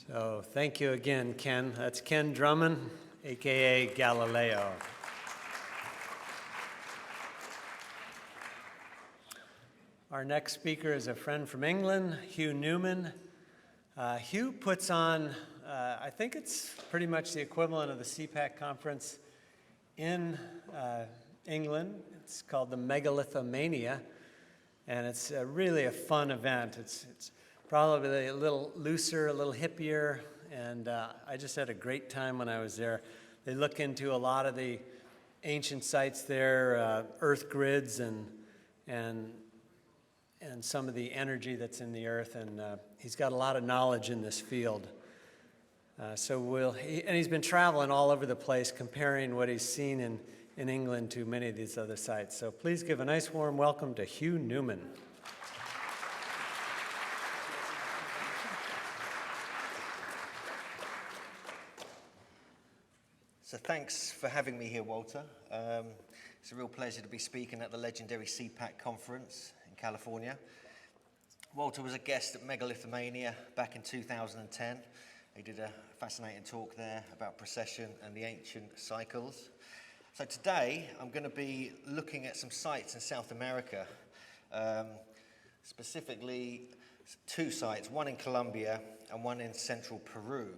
So thank you again, Ken. That's Ken Drummond, aka Galileo. Our next speaker is a friend from England, Hugh Newman. Hugh puts on, I think it's pretty much the equivalent of the CPAC conference in England. It's called the Megalithomania, and it's really a fun event. It's probably a little looser, a little hippier, and I just had a great time when I was there. They look into a lot of the ancient sites there, earth grids and some of the energy that's in the earth, and he's got a lot of knowledge in this field. And he's been traveling all over the place comparing what he's seen in England to many of these other sites. So please give a nice warm welcome to Hugh Newman. So thanks for having me here, Walter. It's a real pleasure to be speaking at the legendary CPAC conference in California. Walter was a guest at Megalithomania back in 2010. He did a fascinating talk there about precession and the ancient cycles. So today I'm going to be looking at some sites in South America, specifically two sites, one in Colombia and one in Central Peru.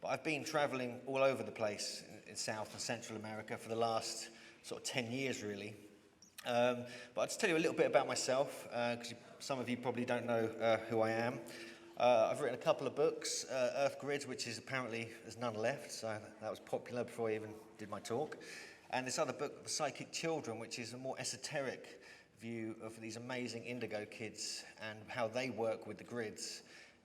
But I've been traveling all over the place in South and Central America for the last sort of 10 years, really. But I'll just tell you a little bit about myself, because some of you probably don't know who I am. I've written a couple of books, Earth Grids, which is apparently, there's none left, so that was popular before I even did my talk. And this other book, The Psychic Children, which is a more esoteric view of these amazing Indigo kids and how they work with the grids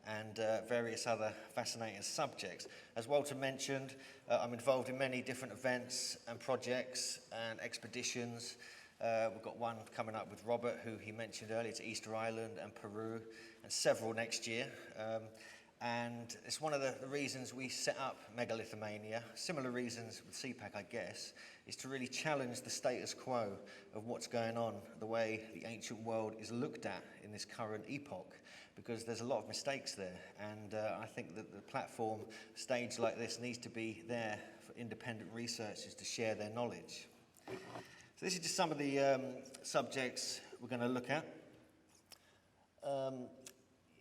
and various other fascinating subjects. As Walter mentioned, I'm involved in many different events and projects and expeditions. We've got one coming up with Robert, who he mentioned earlier, to Easter Island and Peru, and several next year. And it's one of the reasons we set up Megalithomania, similar reasons with CPAC, I guess, is to really challenge the status quo of what's going on, the way the ancient world is looked at in this current epoch, because there's a lot of mistakes there. And I think that the platform, stage like this, needs to be there for independent researchers to share their knowledge. So this is just some of the subjects we're going to look at.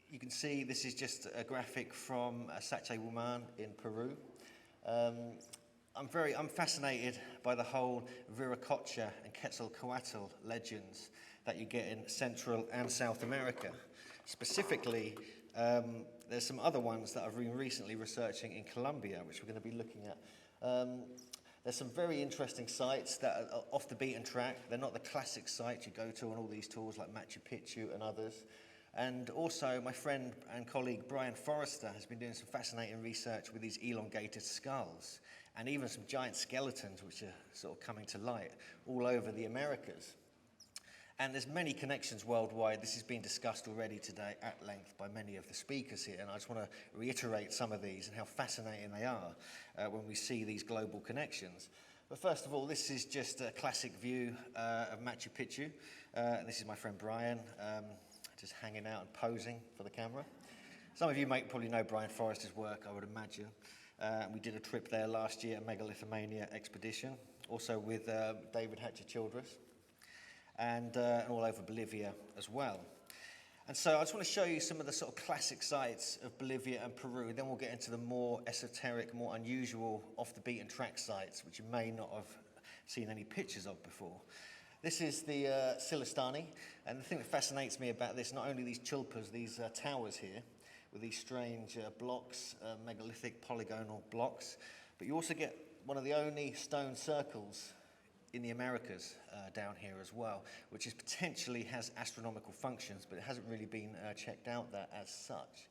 You can see this is just a graphic from Sacsayhuaman in Peru. I'm fascinated by the whole Viracocha and Quetzalcoatl legends that you get in Central and South America. Specifically, there's some other ones that I've been recently researching in Colombia, which we're going to be looking at. There's some very interesting sites that are off the beaten track. They're not the classic sites you go to on all these tours like Machu Picchu and others. And also, my friend and colleague Brian Forrester has been doing some fascinating research with these elongated skulls and even some giant skeletons which are sort of coming to light all over the Americas. And there's many connections worldwide. This has been discussed already today at length by many of the speakers here, and I just want to reiterate some of these and how fascinating they are when we see these global connections. But first of all, this is just a classic view of Machu Picchu. This is my friend Brian, just hanging out and posing for the camera. Some of you might probably know Brian Forrester's work, I would imagine. We did a trip there last year, a Megalithomania expedition, also with David Hatcher-Childress. And all over Bolivia as well. And so I just want to show you some of the sort of classic sites of Bolivia and Peru. Then we'll get into the more esoteric, more unusual, off-the-beaten-track sites, which you may not have seen any pictures of before. This is the Silistani, and the thing that fascinates me about this, not only these chulpas, these towers here, with these strange blocks, megalithic polygonal blocks, but you also get one of the only stone circles in the Americas down here as well, which potentially has astronomical functions, but it hasn't really been checked out that as such.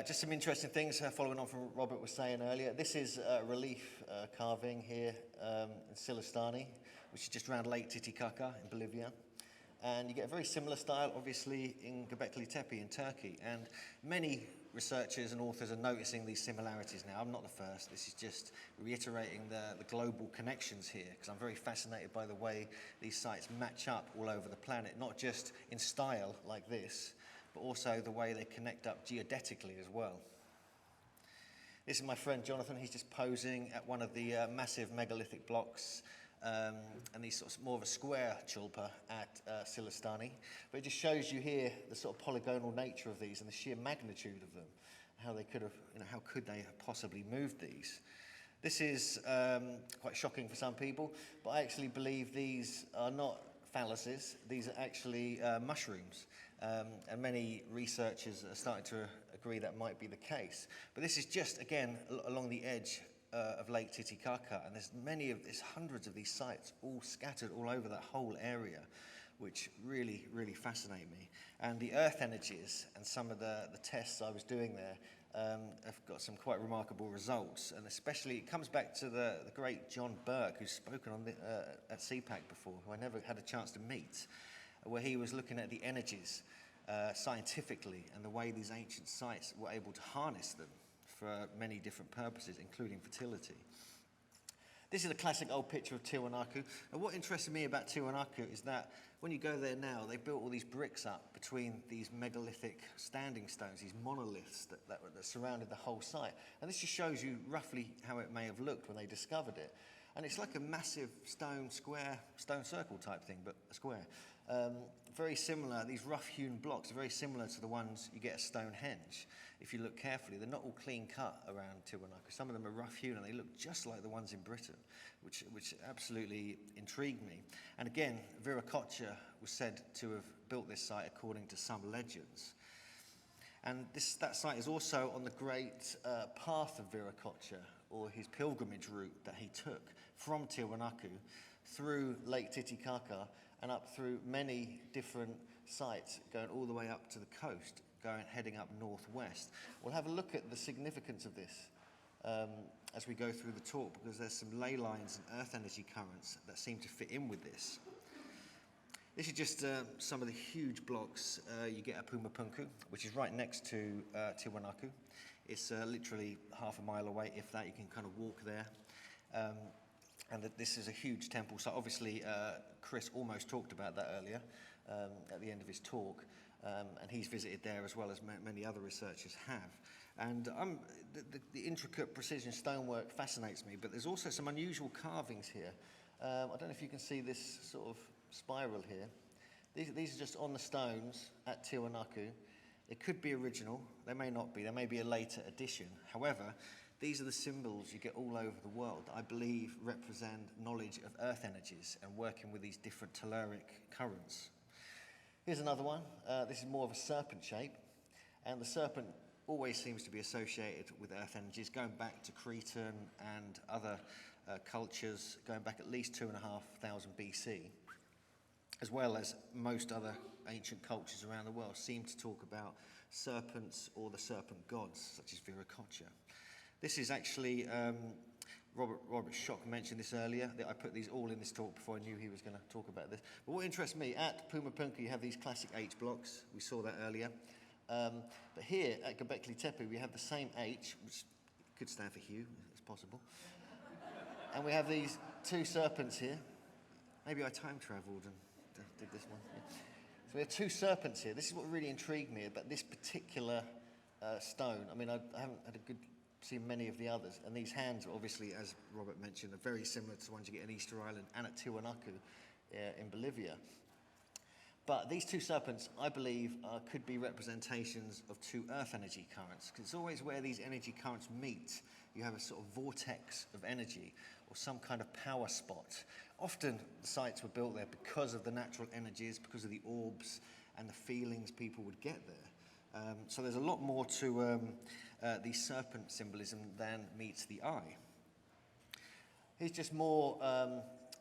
Just some interesting things following on from what Robert was saying earlier. This is a relief carving here in Silistani, which is just around Lake Titicaca in Bolivia. And you get a very similar style, obviously, in Göbekli Tepe in Turkey. And many researchers and authors are noticing these similarities now. I'm not the first. This is just reiterating the global connections here, because I'm very fascinated by the way these sites match up all over the planet, not just in style like this, but also the way they connect up geodetically as well. This is my friend Jonathan. He's just posing at one of the massive megalithic blocks, and he's sort of more of a square chulpa at Silistani. But it just shows you here the sort of polygonal nature of these and the sheer magnitude of them, how they could have, how could they have possibly moved these. This is quite shocking for some people, but I actually believe these are not phalluses. These are actually mushrooms, and many researchers are starting to agree that might be the case. But this is just, again, along the edge of Lake Titicaca, and there's hundreds of these sites all scattered all over that whole area, which really, really fascinate me. And the earth energies and some of the tests I was doing there have got some quite remarkable results, and especially it comes back to the great John Burke, who's spoken on at CPAC before, who I never had a chance to meet, where he was looking at the energies scientifically and the way these ancient sites were able to harness them for many different purposes, including fertility. This is a classic old picture of Tiwanaku. And what interested me about Tiwanaku is that when you go there now, they built all these bricks up between these megalithic standing stones, these monoliths that surrounded the whole site. And this just shows you roughly how it may have looked when they discovered it. And it's like a massive stone circle type thing, but a square. Very similar, these rough-hewn blocks are very similar to the ones you get at Stonehenge. If you look carefully, they're not all clean-cut around Tiwanaku. Some of them are rough-hewn, and they look just like the ones in Britain, which absolutely intrigued me. And again, Viracocha was said to have built this site according to some legends. And that site is also on the great path of Viracocha, or his pilgrimage route that he took from Tiwanaku through Lake Titicaca and up through many different sites, going all the way up to the coast, heading up northwest. We'll have a look at the significance of this as we go through the talk, because there's some ley lines and earth energy currents that seem to fit in with this. This is just some of the huge blocks you get at Pumapunku, which is right next to Tiwanaku. It's literally half a mile away, if that. You can kind of walk there. And this is a huge temple. So obviously, Chris almost talked about that earlier at the end of his talk. And he's visited there as well as many other researchers have. And the intricate precision stonework fascinates me, but there's also some unusual carvings here. I don't know if you can see this sort of spiral here. These are just on the stones at Tiwanaku. They could be original, they may not be, they may be a later addition. However, these are the symbols you get all over the world that I believe represent knowledge of earth energies and working with these different telluric currents. Here's another one. This is more of a serpent shape, and the serpent always seems to be associated with earth energies, going back to Cretan and other cultures, going back at least 2,500 BC, as well as most other ancient cultures around the world seem to talk about serpents or the serpent gods, such as Viracocha. This is actually, Robert Schock mentioned this earlier, that I put these all in this talk before I knew he was going to talk about this. But what interests me, at Pumapunku you have these classic H blocks, we saw that earlier. But here at Göbekli Tepe we have the same H, which could stand for Hugh, it's possible. And we have these two serpents here. Maybe I time travelled and did this one. Yeah. So we have two serpents here. This is what really intrigued me about this particular stone. I mean, I haven't had a good seen many of the others, and these hands, obviously, as Robert mentioned, are very similar to the ones you get in Easter Island and at Tiwanaku in Bolivia. But these two serpents, I believe, could be representations of two earth energy currents, because it's always where these energy currents meet. You have a sort of vortex of energy, or some kind of power spot. Often the sites were built there because of the natural energies, because of the orbs and the feelings people would get there. So there's a lot more to the serpent symbolism than meets the eye. Here's just more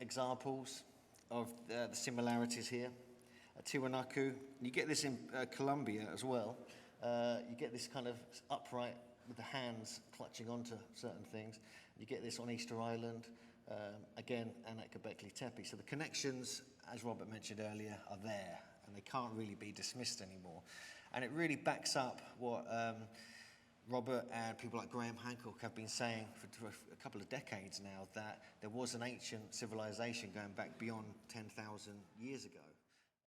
examples of the similarities here. At Tiwanaku, you get this in Colombia as well. You get this kind of upright with the hands clutching onto certain things. You get this on Easter Island, again, and at Göbekli Tepe. So the connections, as Robert mentioned earlier, are there, and they can't really be dismissed anymore. And it really backs up what Robert and people like Graham Hancock have been saying for a couple of decades now, that there was an ancient civilization going back beyond 10,000 years ago.